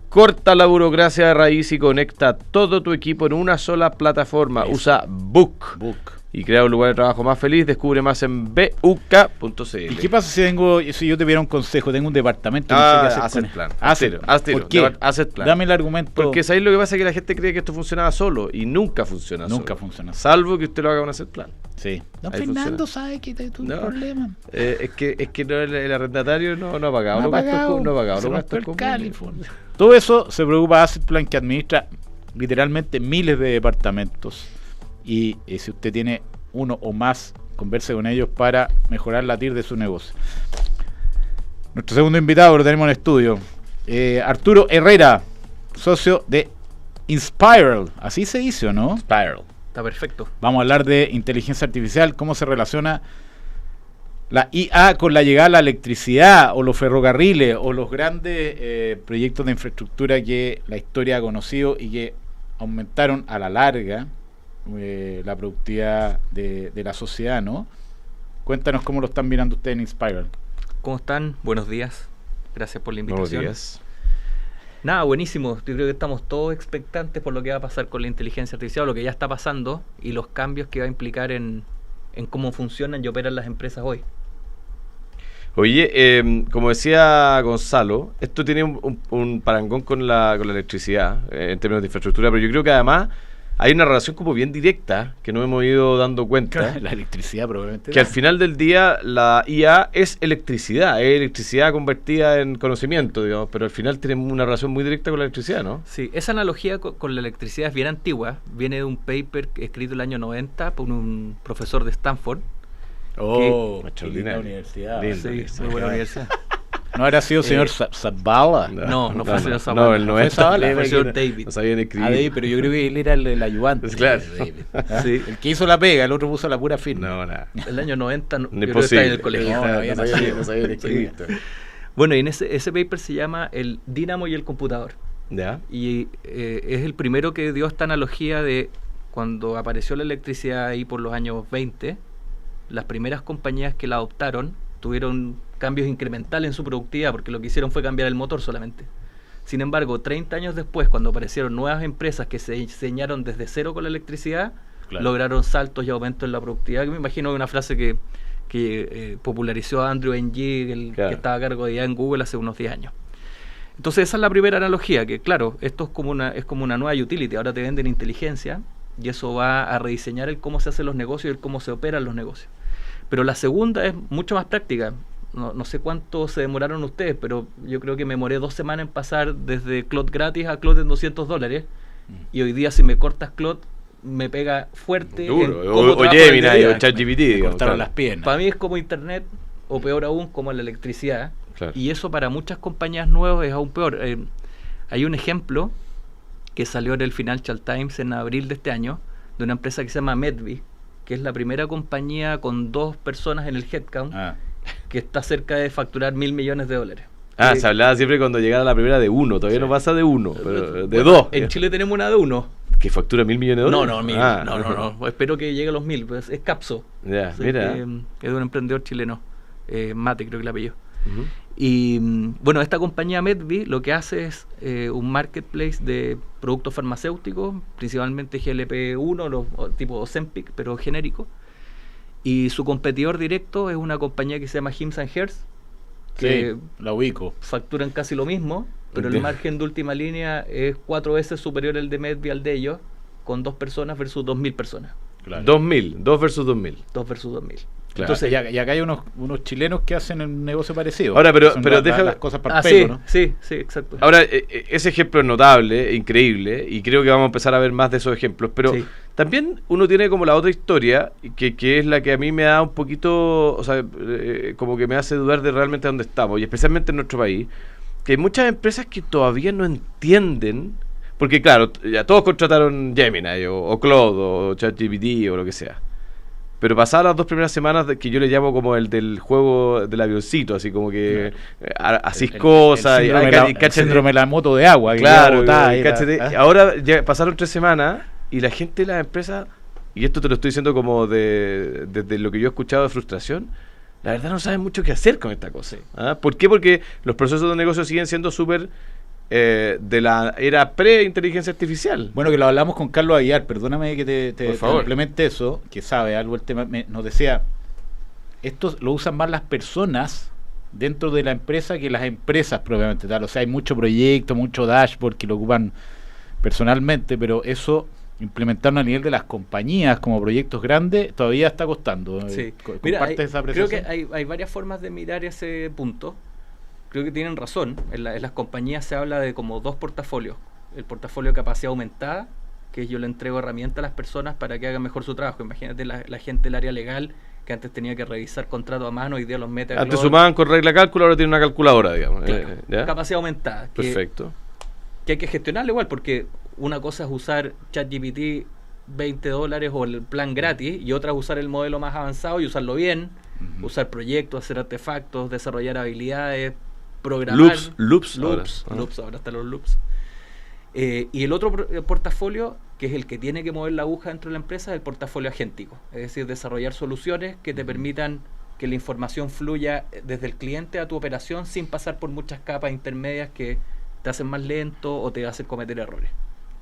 Corta la burocracia de raíz y conecta todo tu equipo en una sola plataforma. Eso. Usa Book. Y crea un lugar de trabajo más feliz. Descubre más en buk.cl. ¿Y qué pasa si yo te pidiera un consejo? Tengo un departamento, no sé qué hacer Asset plan. ¿Por qué? Asset plan. Dame el argumento. Porque ¿sabéis lo que pasa? Que la gente cree que esto funcionaba solo y nunca funciona solo. Nunca funciona solo. Salvo que usted lo haga con asset plan. Sí. Don Fernando sabe que hay un problema. Es que no, el arrendatario no ha pagado. No ha pagado. Todo eso se preocupa Asset Plan, que administra literalmente miles de departamentos. Y si usted tiene uno o más, converse con ellos para mejorar la TIR de su negocio. Nuestro segundo invitado lo tenemos en estudio, Arturo Herrera, socio de Inspiral. Así se dice, ¿o no? Inspiral. Está perfecto. Vamos a hablar de inteligencia artificial, cómo se relaciona la IA con la llegada a la electricidad o los ferrocarriles o los grandes proyectos de infraestructura que la historia ha conocido y que aumentaron a la larga la productividad de la sociedad, ¿no? Cuéntanos cómo lo están mirando ustedes en Inspiral. ¿Cómo están? Buenos días. Gracias por la invitación. Buenos días. Nada, buenísimo. Yo creo que estamos todos expectantes por lo que va a pasar con la inteligencia artificial, lo que ya está pasando y los cambios que va a implicar en cómo funcionan y operan las empresas hoy. Oye, como decía Gonzalo, esto tiene un parangón con la electricidad en términos de infraestructura, pero yo creo que además hay una relación como bien directa que no hemos ido dando cuenta. La electricidad probablemente. Que al final del día la IA es electricidad convertida en conocimiento, digamos, pero al final tiene una relación muy directa con la electricidad, ¿no? Sí, esa analogía con la electricidad es bien antigua, viene de un paper escrito el año 90 por un profesor de Stanford. Linda universidad. Sí, muy buena universidad. ¿No habrá sido el señor Zavala? No fue el señor Zavala. No, él no es. Zavala, fue el señor David. No sabían escribir. David, pero yo creo que él era el ayudante. Pues claro. de David, ¿ah? Sí. El que hizo la pega, el otro puso la pura firma. No, nada. El año 90 yo creo que Imposible. está en el colegio. No, no había nacido. No sabían escribir. Bueno, y en ese paper se llama El Dínamo y el computador. ¿Ya? Y es el primero que dio esta analogía de cuando apareció la electricidad ahí por los años 20, las primeras compañías que la adoptaron tuvieron cambios incrementales en su productividad, porque lo que hicieron fue cambiar el motor solamente. Sin embargo, 30 años después, cuando aparecieron nuevas empresas que se diseñaron desde cero con la electricidad, lograron saltos y aumentos en la productividad, que me imagino que es una frase que popularizó Andrew Ng, que estaba a cargo de IA en Google hace unos 10 años. Entonces esa es la primera analogía, que claro, esto es como una nueva utility, ahora te venden inteligencia y eso va a rediseñar el cómo se hacen los negocios y el cómo se operan los negocios. Pero la segunda es mucho más práctica. No sé cuánto se demoraron ustedes, pero yo creo que me demoré 2 semanas en pasar desde Cloud gratis a Cloud en $200, y hoy día si me cortas Cloud me pega fuerte. O Gemini o ChatGPT. Cortaron las piernas. Para mí es como Internet, o peor aún, como la electricidad. Claro. Y eso para muchas compañías nuevas es aún peor. Hay un ejemplo que salió en el Financial Times en abril de este año, de una empresa que se llama Medvi, que es la primera compañía con 2 personas en el headcount, que está cerca de facturar $1.000 millones. Se hablaba siempre cuando llegara la primera de 1, todavía no pasa de 1, pero de bueno, 2. En Chile tenemos una de 1. ¿Que factura $1.000 millones? No. Espero que llegue a los 1.000. Pues es Capso. Ya, Así mira. que, es de un emprendedor chileno. Mate, creo que le apellido. Uh-huh. Y bueno, esta compañía Medvi lo que hace es un marketplace de productos farmacéuticos, principalmente GLP-1, tipo Ozempic, pero genérico. Y su competidor directo es una compañía que se llama Hims & Hers, que la ubico. facturan casi lo mismo, pero el margen de última línea es 4 veces superior el de Medvi al de ellos, con 2 personas versus 2.000 personas. Claro. 2.000, 2 versus 2.000. 2 versus 2.000. Claro. Entonces, y acá hay unos chilenos que hacen un negocio parecido. Ahora, pero déjame las cosas para el pelo, ¿no? Sí, exacto. Ahora, ese ejemplo es notable, increíble, y creo que vamos a empezar a ver más de esos ejemplos. Pero también uno tiene como la otra historia, que es la que a mí me da un poquito, o sea, como que me hace dudar de realmente dónde estamos, y especialmente en nuestro país, que hay muchas empresas que todavía no entienden, porque claro, ya todos contrataron Gemini, o Claude, o ChatGPT, o lo que sea. Pero pasadas las 2 primeras semanas, que yo le llamo como el del juego del avioncito, así como que así cosas. El síndrome de la moto de agua. Claro, ahora ya pasaron 3 semanas y la gente de las empresas, y esto te lo estoy diciendo como desde lo que yo he escuchado de frustración, la verdad no saben mucho qué hacer con esta cosa. ¿Por qué? Porque los procesos de negocio siguen siendo súper de la era pre-inteligencia artificial. Bueno, que lo hablamos con Carlos Aguiar, perdóname que te complemente eso, que sabe algo el tema, nos decía, esto lo usan más las personas dentro de la empresa que las empresas propiamente tal, o sea, hay mucho proyecto, mucho dashboard que lo ocupan personalmente, pero eso implementarlo a nivel de las compañías como proyectos grandes todavía está costando. Sí. Mira, creo que hay varias formas de mirar ese punto. Creo que tienen razón. En las compañías se habla de como 2 portafolios. El portafolio de capacidad aumentada, que yo le entrego herramientas a las personas para que hagan mejor su trabajo. Imagínate la gente del área legal que antes tenía que revisar contratos a mano, hoy día los mete a antes sumaban con regla cálculo, ahora tiene una calculadora, digamos. Claro, capacidad aumentada. Perfecto. Que hay que gestionarlo igual, porque una cosa es usar ChatGPT $20 o el plan gratis, y otra es usar el modelo más avanzado y usarlo bien, usar proyectos, hacer artefactos, desarrollar habilidades, programar. Loops, ahora están los loops. Y el otro portafolio, que es el que tiene que mover la aguja dentro de la empresa, es el portafolio agéntico, es decir, desarrollar soluciones que te permitan que la información fluya desde el cliente a tu operación sin pasar por muchas capas intermedias que te hacen más lento o te hacen cometer errores.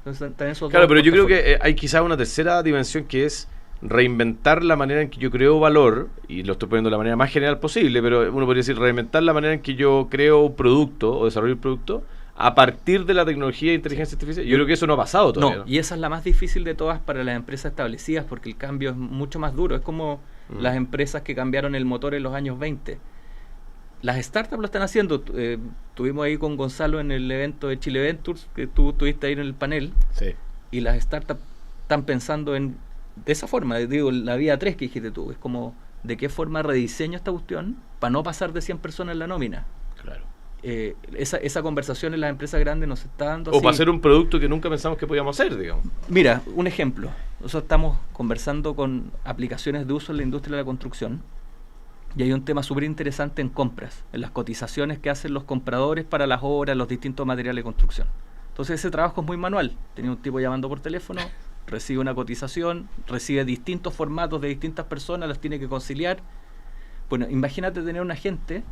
Entonces, claro, pero yo creo que hay quizás una tercera dimensión, que es reinventar la manera en que yo creo valor, y lo estoy poniendo de la manera más general posible, pero uno podría decir reinventar la manera en que yo creo un producto o desarrollo un producto a partir de la tecnología de inteligencia artificial. Yo creo que eso no ha pasado todavía. No, y esa es la más difícil de todas para las empresas establecidas, porque el cambio es mucho más duro. Es como las empresas que cambiaron el motor en los años 20. Las startups lo están haciendo. Estuvimos ahí con Gonzalo en el evento de Chile Ventures, que tú estuviste ahí en el panel. Sí. Y las startups están pensando de esa forma, digo, la vía 3 que dijiste tú. Es como, ¿de qué forma rediseño esta cuestión para no pasar de 100 personas en la nómina? Claro. Esa conversación en las empresas grandes nos está dando O para hacer un producto que nunca pensamos que podíamos hacer, digamos. Mira, un ejemplo. Nosotros estamos conversando con aplicaciones de uso en la industria de la construcción y hay un tema súper interesante en compras, en las cotizaciones que hacen los compradores para las obras, los distintos materiales de construcción. Entonces ese trabajo es muy manual. Tenía un tipo llamando por teléfono, recibe una cotización, recibe distintos formatos de distintas personas, las tiene que conciliar. Bueno, imagínate tener un agente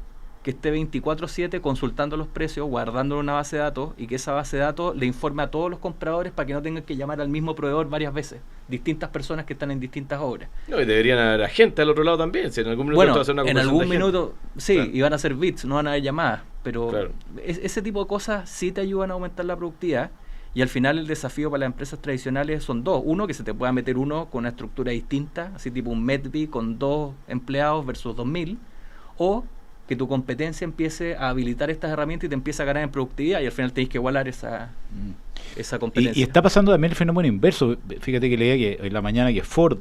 que esté 24/7 consultando los precios, guardando una base de datos y que esa base de datos le informe a todos los compradores para que no tengan que llamar al mismo proveedor varias veces, distintas personas que están en distintas obras. No, y deberían haber gente al otro lado también, si en algún minuto va a hacer una conversación en algún minuto, sí, claro. Y van a ser bits, no van a haber llamadas, pero claro. Ese tipo de cosas sí te ayudan a aumentar la productividad y al final el desafío para las empresas tradicionales son dos. Uno, que se te pueda meter uno con una estructura distinta, así tipo un Medby con 2 empleados versus 2000, o que tu competencia empiece a habilitar estas herramientas y te empiece a ganar en productividad y al final tenés que igualar esa competencia. Y está pasando también el fenómeno inverso. Fíjate que leía que en la mañana que Ford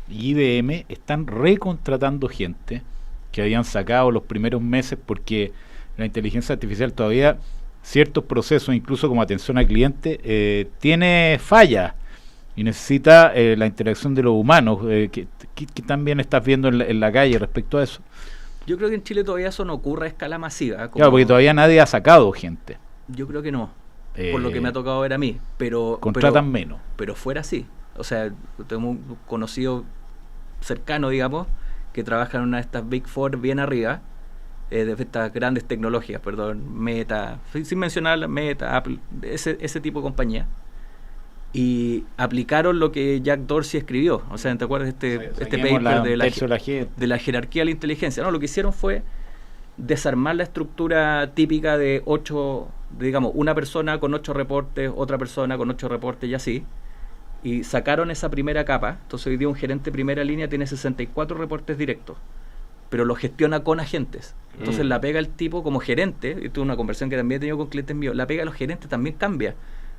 y IBM están recontratando gente que habían sacado los primeros meses porque la inteligencia artificial todavía ciertos procesos, incluso como atención al cliente, tiene fallas y necesita la interacción de los humanos. ¿Qué también estás viendo en la calle respecto a eso? Yo creo que en Chile todavía eso no ocurre a escala masiva. Claro, porque todavía nadie ha sacado gente. Yo creo que no, por lo que me ha tocado ver a mí. Contratan menos. Pero fuera así. O sea, tengo un conocido cercano, digamos, que trabaja en una de estas Big Four bien arriba, de estas grandes tecnologías, Meta, sin mencionar Meta, Apple, ese tipo de compañía. Y aplicaron lo que Jack Dorsey escribió. O sea, ¿te acuerdas de este paper de la jerarquía de la inteligencia? No, lo que hicieron fue desarmar la estructura típica de 8, digamos, una persona con 8 reportes, otra persona con 8 reportes y así. Y sacaron esa primera capa. Entonces hoy día un gerente de primera línea tiene 64 reportes directos, pero lo gestiona con agentes. Entonces la pega el tipo como gerente, y esto es una conversación que también he tenido con clientes míos, la pega de los gerentes también cambia.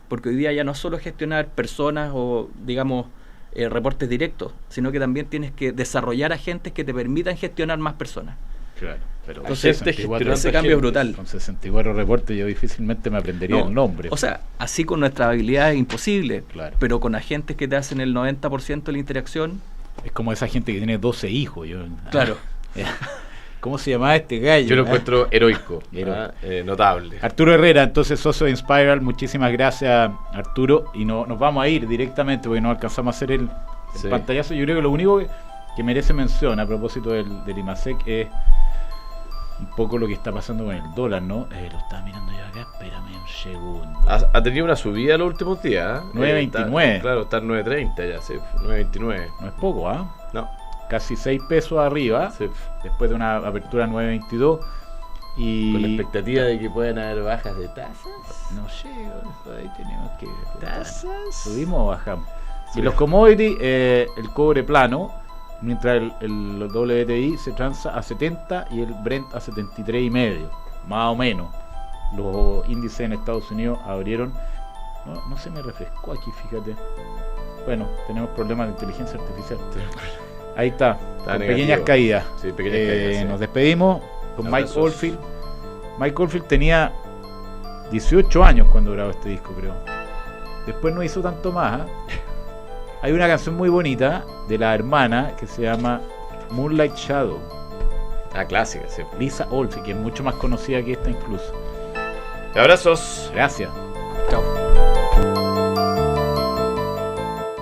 Porque hoy día ya no es solo gestionar personas o, digamos, reportes directos, sino que también tienes que desarrollar agentes que te permitan gestionar más personas. Claro, pero entonces ese cambio es brutal. Con 64 reportes yo difícilmente me aprendería el nombre. O sea, así con nuestra habilidad es imposible, claro. Pero con agentes que te hacen el 90% de la interacción. Es como esa gente que tiene 12 hijos. Claro. ¿Cómo se llamaba este gallo? Yo lo encuentro heroico, notable. Arturo Herrera, entonces socio de Inspiral, muchísimas gracias Arturo, y nos vamos a ir directamente porque no alcanzamos a hacer el pantallazo. Yo creo que lo único que merece mención a propósito del IMASEC es un poco lo que está pasando con el dólar, ¿no? Lo estaba mirando yo acá, espérame un segundo. Ha tenido una subida los últimos días. 9.29. Claro, está en 9.30 ya, sí, 9.29. No es poco, ¿ah? No. Casi 6 pesos arriba, después de una apertura 9.22. Y con la expectativa de que puedan haber bajas de tasas. No sé, ahí tenemos que... ¿Tasas? ¿Subimos o bajamos? Y los commodities, el cobre plano, mientras el WTI se transa a 70 y el Brent a 73,5, más o menos. Los índices en Estados Unidos abrieron... No se me refrescó aquí, fíjate. Bueno, tenemos problemas de inteligencia artificial. Ahí está, con pequeñas caídas. Sí, pequeñas caídas. Nos despedimos con Mike Oldfield. Mike Oldfield tenía 18 años cuando grabó este disco, creo. Después no hizo tanto más. Hay una canción muy bonita de la hermana que se llama Moonlight Shadow. Clásica, sí. Lisa Oldfield, que es mucho más conocida que esta incluso. Abrazos. Gracias. Chao.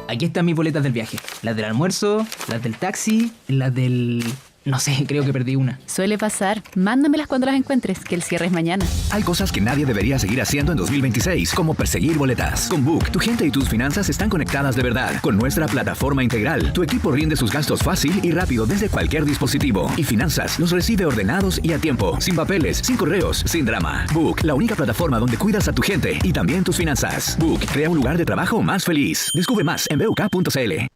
Aquí están mis boletas del viaje. Las del almuerzo, las del taxi, las del... No sé, creo que perdí una. Suele pasar. Mándamelas cuando las encuentres, que el cierre es mañana. Hay cosas que nadie debería seguir haciendo en 2026, como perseguir boletas. Con Book, tu gente y tus finanzas están conectadas de verdad. Con nuestra plataforma integral, tu equipo rinde sus gastos fácil y rápido desde cualquier dispositivo. Y finanzas los recibe ordenados y a tiempo, sin papeles, sin correos, sin drama. Book, la única plataforma donde cuidas a tu gente y también tus finanzas. Book, crea un lugar de trabajo más feliz. Descubre más en BUK.cl.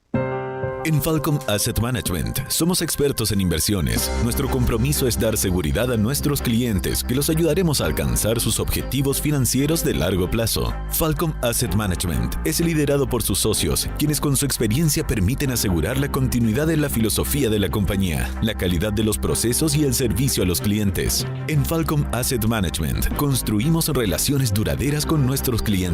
En Falcom Asset Management somos expertos en inversiones. Nuestro compromiso es dar seguridad a nuestros clientes que los ayudaremos a alcanzar sus objetivos financieros de largo plazo. Falcom Asset Management es liderado por sus socios, quienes con su experiencia permiten asegurar la continuidad en la filosofía de la compañía, la calidad de los procesos y el servicio a los clientes. En Falcom Asset Management construimos relaciones duraderas con nuestros clientes